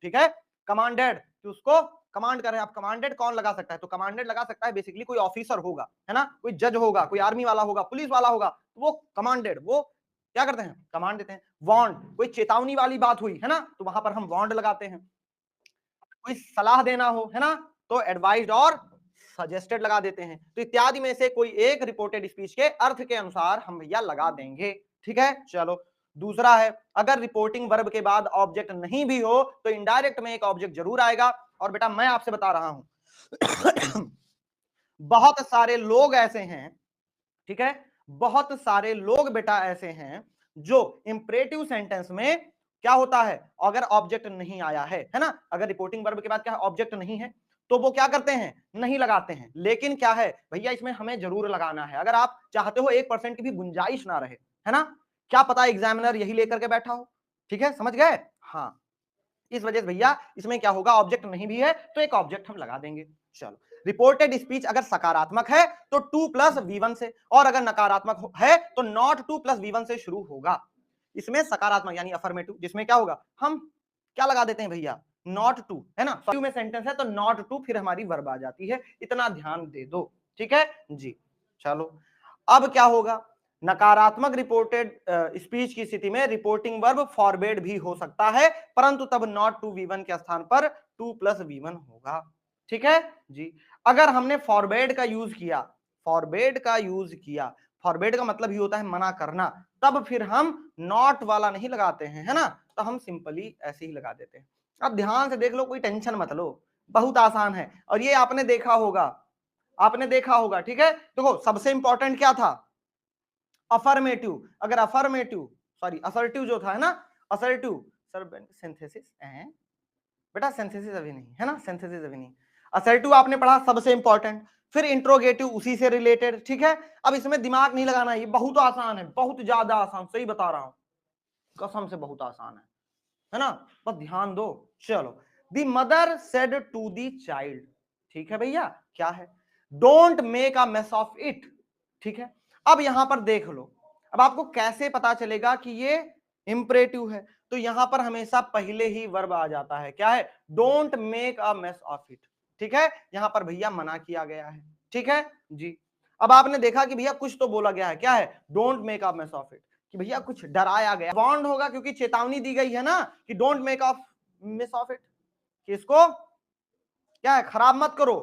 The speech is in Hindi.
ठीक है, कमांडेड कि उसको कमांड कर रहे हैं आप, कमांडेड कौन लगा सकता है, तो कमांडेड लगा सकता है बेसिकली कोई ऑफिसर होगा, है ना, कोई जज होगा, कोई आर्मी वाला होगा, पुलिस वाला होगा, तो वो कमांडेड, वो क्या करते हैं, कमांड देते हैं। वांट कोई चेतावनी वाली बात हुई है ना, तो वहां पर हम वांट लगाते हैं। कोई सलाह देना हो, है ना, तो एडवाइज्ड और सजेस्टेड लगा देते हैं। तो इत्यादि में से कोई एक रिपोर्टेड स्पीच के अर्थ के अनुसार हम भैया लगा देंगे। ठीक है, चलो दूसरा है, अगर रिपोर्टिंग वर्ब के बाद ऑब्जेक्ट नहीं भी हो तो इनडायरेक्ट में एक ऑब्जेक्ट जरूर आएगा। और बेटा मैं आपसे बता रहा हूं बहुत सारे लोग ऐसे हैं, ठीक है, बहुत सारे लोग बेटा ऐसे हैं जो इंपरेटिव सेंटेंस में क्या होता है, अगर ऑब्जेक्ट नहीं आया है ना, अगर रिपोर्टिंग वर्ब के बाद क्या ऑब्जेक्ट नहीं है तो वो क्या करते हैं, नहीं लगाते हैं। लेकिन क्या है भैया, इसमें हमें जरूर लगाना है। अगर आप चाहते हो 1% की भी गुंजाइश ना रहे, है ना, क्या पता एग्जामिनर यही लेकर के बैठा हो। ठीक है, समझ गए, हाँ, इस वजह से भैया इसमें क्या होगा, ऑब्जेक्ट नहीं भी है तो एक ऑब्जेक्ट हम लगा देंगे। चलो, रिपोर्टेड स्पीच अगर सकारात्मक है तो 2+V1 से, और अगर नकारात्मक है तो नॉट 2+V1 से शुरू होगा। इसमें सकारात्मक यानी अफर्मेटिव, जिसमें क्या होगा, हम क्या लगा देते हैं भैया, नॉट टू, है ना, में सेंटेंस है तो नॉट टू फिर हमारी वर्ब आ जाती है, इतना ध्यान दे दो। ठीक है जी, चलो अब क्या होगा, नकारात्मक रिपोर्टेड स्पीच की स्थिति में रिपोर्टिंग वर्ब फॉरवर्ड भी हो सकता है, परंतु तब नॉट टू V1 के स्थान पर 2+V1 होगा। ठीक है जी, अगर हमने फॉरवर्ड का यूज किया, फॉरवर्ड का यूज किया, फॉरवर्ड का मतलब ही होता है मना करना, तब फिर हम नॉट वाला नहीं लगाते हैं, है ना, तो हम सिंपली ऐसे ही लगा देते हैं। अब ध्यान से देख लो, कोई टेंशन मत लो, बहुत आसान है, और ये आपने देखा होगा, आपने देखा होगा। ठीक है, देखो सबसे इंपॉर्टेंट क्या था, अफर्मेटिव, अगर अफर्मेटिव, सॉरी असर्टिव जो था, है ना, असर्टिव सर, सिंथेसिस बेटा, सिंथेसिस अभी नहीं है ना, सिंथेसिस अभी नहीं, असर्टिव आपने पढ़ा सबसे इंपॉर्टेंट, फिर इंट्रोगेटिव उसी से रिलेटेड। ठीक है, अब इसमें दिमाग नहीं लगाना, ये बहुत आसान है, बहुत ज्यादा आसान, सही बता रहा हूं, कसम से बहुत आसान है ना, बस ध्यान दो। चलो, the mother said to the child, ठीक है भैया, क्या है, don't make a mess of it. ठीक है, अब यहां पर देख लो, अब आपको कैसे पता चलेगा कि ये इंपरेटिव है, तो यहां पर हमेशा पहले ही वर्ब आ जाता है, क्या है, don't make a mess of it. ठीक है, यहां पर भैया मना किया गया है। ठीक है जी, अब आपने देखा कि भैया कुछ तो बोला गया है, क्या है, don't make a mess of it, कि भैया कुछ डराया गया, वार्न्ड होगा क्योंकि चेतावनी दी गई है ना कि don't make of miss of it, कि इसको क्या है, खराब मत करो,